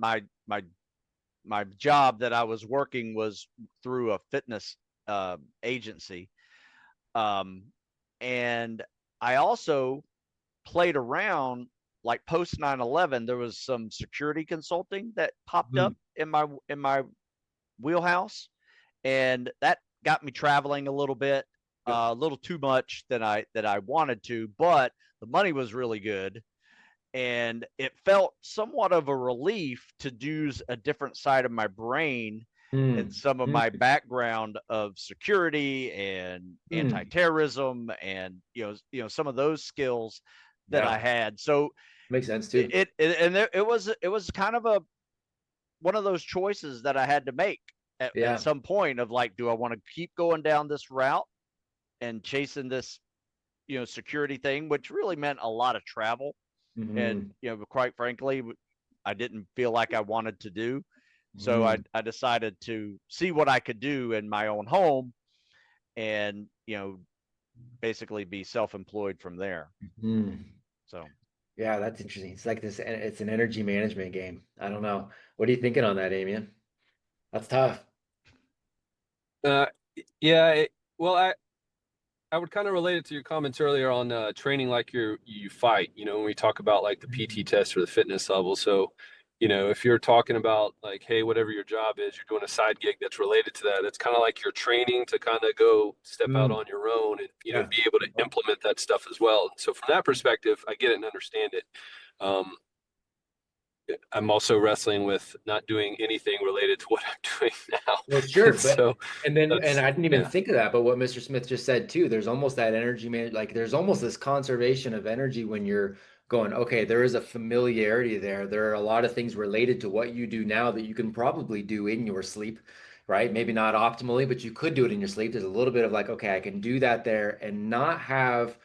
my job that I was working was through a fitness agency. Um, and I also played around, like post 9/11. There was some security consulting that popped up Mm. in my wheelhouse, and that got me traveling a little bit, Yep. a little too much than I wanted to, but the money was really good, and it felt somewhat of a relief to use a different side of my brain and Mm. some of Mm. my background of security and Mm. anti-terrorism, and some of those skills that I Yeah, had. So makes sense too. it was kind of a one of those choices that I had to make at Yeah. some point, of like, do I want to keep going down this route and chasing this, security thing, which really meant a lot of travel. And, Hmm. quite frankly, I didn't feel like I wanted to do. So I, Hmm. I decided to see what I could do in my own home, and, basically be self-employed from there. Hmm. So, Yeah, that's interesting. It's like this, it's an energy management game. I don't know. What are you thinking on that, Amian? That's tough. Uh, yeah, well, I would kind of relate it to your comments earlier on training like you fight, when we talk about like the PT test or the fitness level. So, if you're talking about like, hey, whatever your job is, you're doing a side gig that's related to that. It's kind of like you're training to kind of go step out Mm. on your own and, Yeah. be able to implement that stuff as well. So from that perspective, I get it and understand it. Um, I'm also wrestling with not doing anything related to what I'm doing now. Well, sure, And but so and I that's, didn't even yeah, think of that, but what Mr. Smith just said too, there's almost that energy, man. Like there's almost this conservation of energy when you're going, okay, there is a familiarity there. There are a lot of things related to what you do now that you can probably do in your sleep, right? Maybe not optimally, but you could do it in your sleep. There's a little bit of like, okay, I can do that there and not have,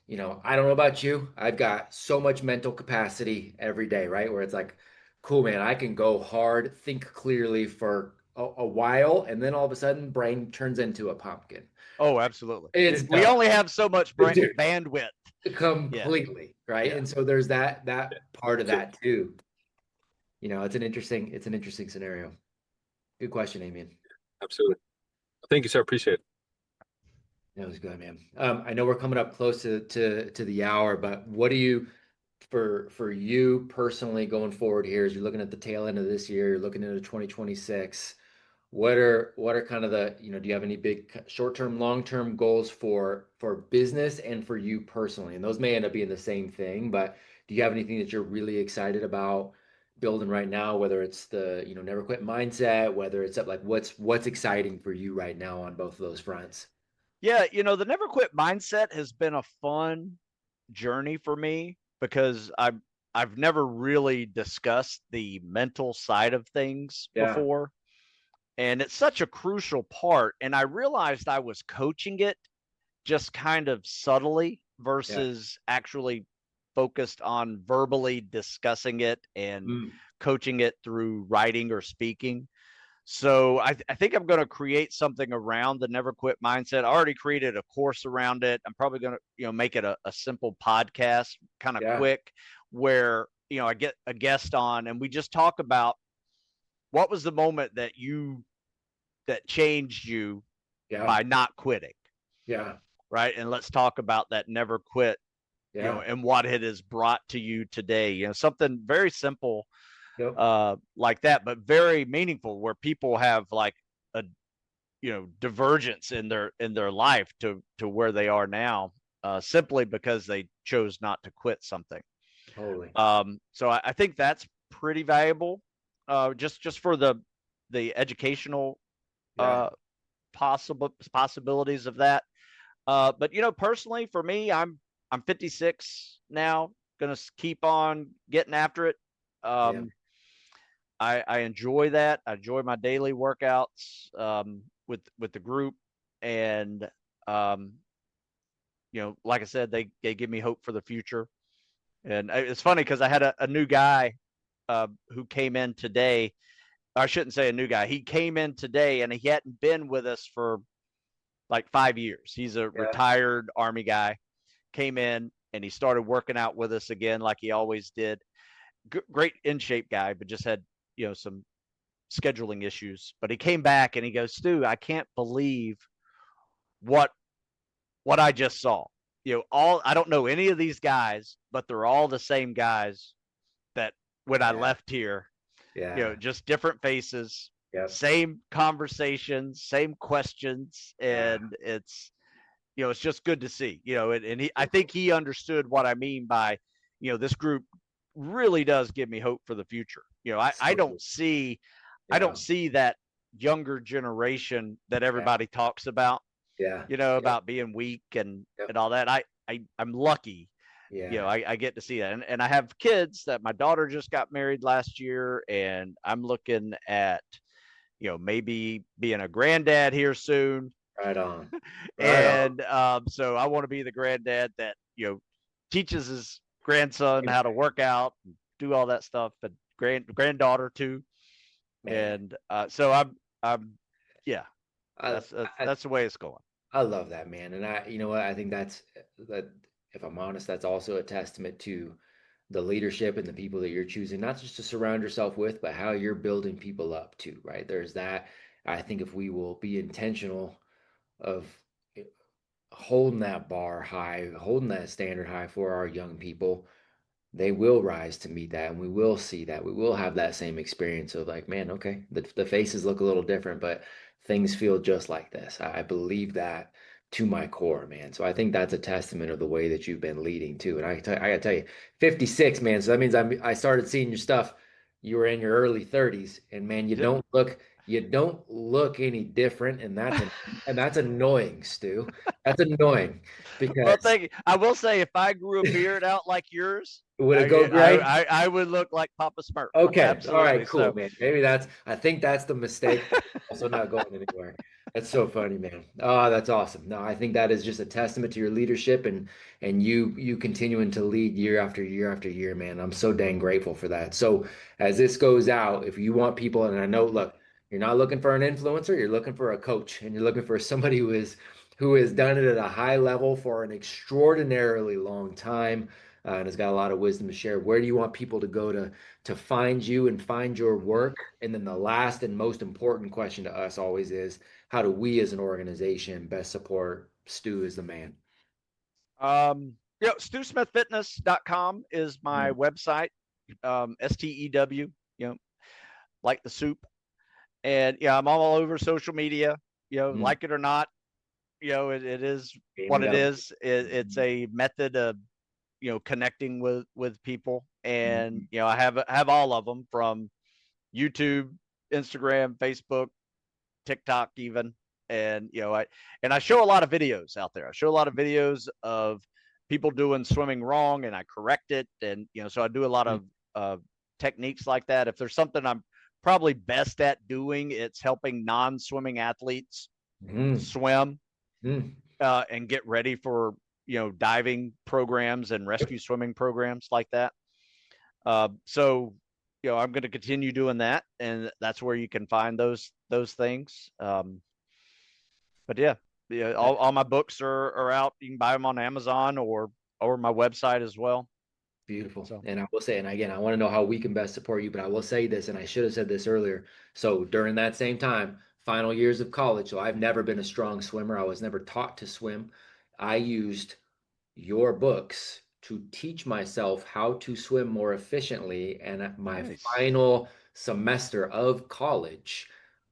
I don't know about you. I've got so much mental capacity every day, right? Where it's like, cool, man, I can go hard, think clearly for a while, and then all of a sudden, brain turns into a pumpkin. Oh, absolutely. It's We done. only have so much Dude, bandwidth. Yeah. completely, right? Yeah. And so there's that yeah. part of So that too. It's an interesting scenario. Good question, Amian. absolutely. Thank you, sir. Appreciate it. That was good, man. I know we're coming up close to the hour, but what do you for you personally going forward here as you're looking at the tail end of this year, you're looking into 2026, what are kind of the, do you have any big short-term, long-term goals for business and for you personally? And those may end up being the same thing, but do you have anything that you're really excited about building right now, whether it's the, never quit mindset, whether it's like what's exciting for you right now on both of those fronts? Yeah, the never quit mindset has been a fun journey for me because I've never really discussed the mental side of things Yeah. before. And it's such a crucial part. And I realized I was coaching it just kind of subtly Yeah. versus actually focused on verbally discussing it and Mm. coaching it through writing or speaking. So I think I'm going to create something around the never quit mindset. I already created a course around it. I'm probably going to, make it a simple podcast, kind of Yeah. quick, where, I get a guest on and we just talk about what was the moment that changed you Yeah. by not quitting, Yeah. right? And let's talk about that never quit, Yeah. and what it has brought to you today. Something very simple Yep. like that, but very meaningful, where people have like a divergence in their life to where they are now, simply because they chose not to quit something. Totally. So I think that's pretty valuable, just for the educational Yeah. possibilities of that. But personally, for me, I'm 56 now. Gonna keep on getting after it. Yeah. I enjoy that. I enjoy my daily workouts, with the group, and um, like I said, they give me hope for the future. And it's funny because I had a new guy who came in today. I shouldn't say a new guy. He came in today, and he hadn't been with us for like 5 years. He's a Yeah. retired Army guy. Came in and he started working out with us again, like he always did. Great in shape guy, but just had some scheduling issues. But he came back and he goes, Stu, I can't believe what I just saw. All I don't know any of these guys, but they're all the same guys that when I Yeah. left here, Yeah. just different faces, Yep. same conversations, same questions, Yeah. and it's just good to see. I think he understood what I mean by, this group really does give me hope for the future. I So don't good. see I Yeah. don't see that younger generation that Yeah. everybody talks about, Yeah. Yep. about being weak and Yep. all that. I'm lucky, Yeah. I get to see that. And I have kids that my daughter just got married last year, and I'm looking at, maybe being a granddad here soon. Right on. Right on. And so I want to be the granddad that, teaches his grandson how to work out and do all that stuff, and granddaughter too. Man. And so I'm yeah, I, that's that's, I that's the way it's going. I love that, man. And you know what? I think that if I'm honest, that's also a testament to the leadership and the people that you're choosing, not just to surround yourself with, but how you're building people up too, right? There's that. I think if we will be intentional of holding that bar high, holding that standard high for our young people, they will rise to meet that, and we will see that. We will have that same experience of like, man, okay, the faces look a little different, but things feel just like this. I believe that to my core, man. So I think that's a testament of the way that you've been leading too. And I gotta tell you, 56, man. So that means I started seeing your stuff. You were in your early 30s, and man, you don't look any different, and that's annoying, Stu. That's annoying Well, because thank you. I will say, if I grew a beard out like yours, would it go gray? I would look like Papa Smurf. Okay. All Absolutely. right. Cool, So, man. Maybe I think that's the mistake, but also not going anywhere. That's so funny, man. Oh, that's awesome. No, I think that is just a testament to your leadership and you continuing to lead year after year after year, man. I'm so dang grateful for that. So as this goes out, if you want people, and I know, look, you're not looking for an influencer, you're looking for a coach, and you're looking for somebody who has done it at a high level for an extraordinarily long time, and has got a lot of wisdom to share. Where do you want people to go to find you and find your work? And then the last and most important question to us always is, how do we as an organization best support Stu as the man? StuSmithFitness.com is my website. STEW, like the soup. And yeah, I'm all over social media, like it or not, it is what it is. It's a method of, connecting with people. And, I have all of them, from YouTube, Instagram, Facebook, TikTok, even. And, I show a lot of videos out there. I show a lot of videos of people doing swimming wrong, and I correct it. And, so I do a lot of techniques like that. If there's something I'm probably best at doing, it's helping non-swimming athletes swim and get ready for, diving programs and rescue swimming programs like that. So, I'm going to continue doing that, and that's where you can find those things. But yeah, all my books are out. You can buy them on Amazon or my website as well. Beautiful. So, and I will say, and again, I want to know how we can best support you, but I will say this, and I should have said this earlier. So during that same time, final years of college, so I've never been a strong swimmer. I was never taught to swim. I used your books to teach myself how to swim more efficiently. And at my final semester of college,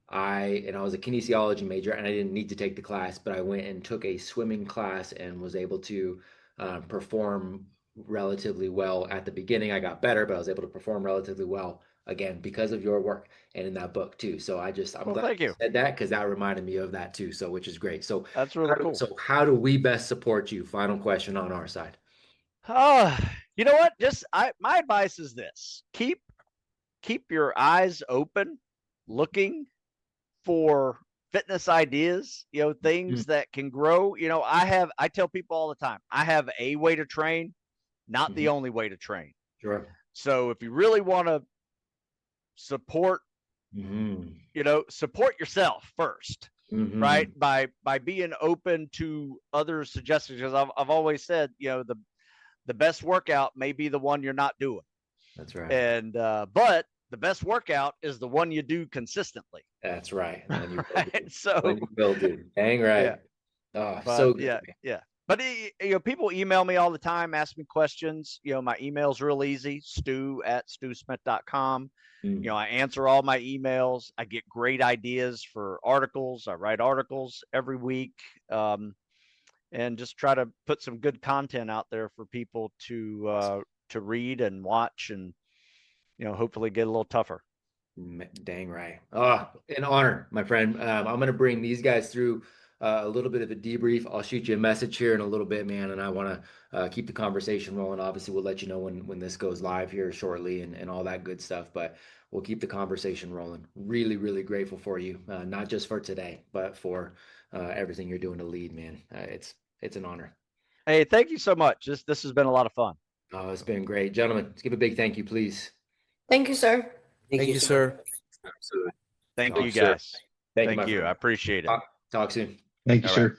I was a kinesiology major, and I didn't need to take the class, but I went and took a swimming class and was able to perform relatively well at the beginning. I got better, but I was able to perform relatively well again because of your work and in that book too. So I'm glad you said that, because that reminded me of that too. So, which is great. So that's really cool. So how do we best support you? Final question on our side. You know what? My advice is this: keep your eyes open, looking for fitness ideas, things that can grow. I tell people all the time, I have a way to train, not the only way to train. Sure. So if you really want to support, support yourself first, right? By being open to other suggestions. Because I've always said, the best workout may be the one you're not doing. That's right. And but the best workout is the one you do consistently. That's right. So you will do. Dang right. Yeah. Oh, but, so good. Yeah. But people email me all the time, ask me questions. My email's real easy: stu@stusmith.com. I answer all my emails. I get great ideas for articles. I write articles every week, and just try to put some good content out there for people to read and watch, and hopefully get a little tougher. Dang right. Oh, an honor, my friend. I'm going to bring these guys through a little bit of a debrief. I'll shoot you a message here in a little bit, man. And I want to keep the conversation rolling. Obviously, we'll let you know when this goes live here shortly and all that good stuff. But we'll keep the conversation rolling. Really, really grateful for you, not just for today, but for everything you're doing to lead, man. It's an honor. Hey, thank you so much. This has been a lot of fun. Oh, it's been great. Gentlemen, let's give a big thank you, please. Thank you, sir. Thank you, sir. Absolutely. Thank you, guys. Thank you. I appreciate it. Talk soon. Thank you, sir.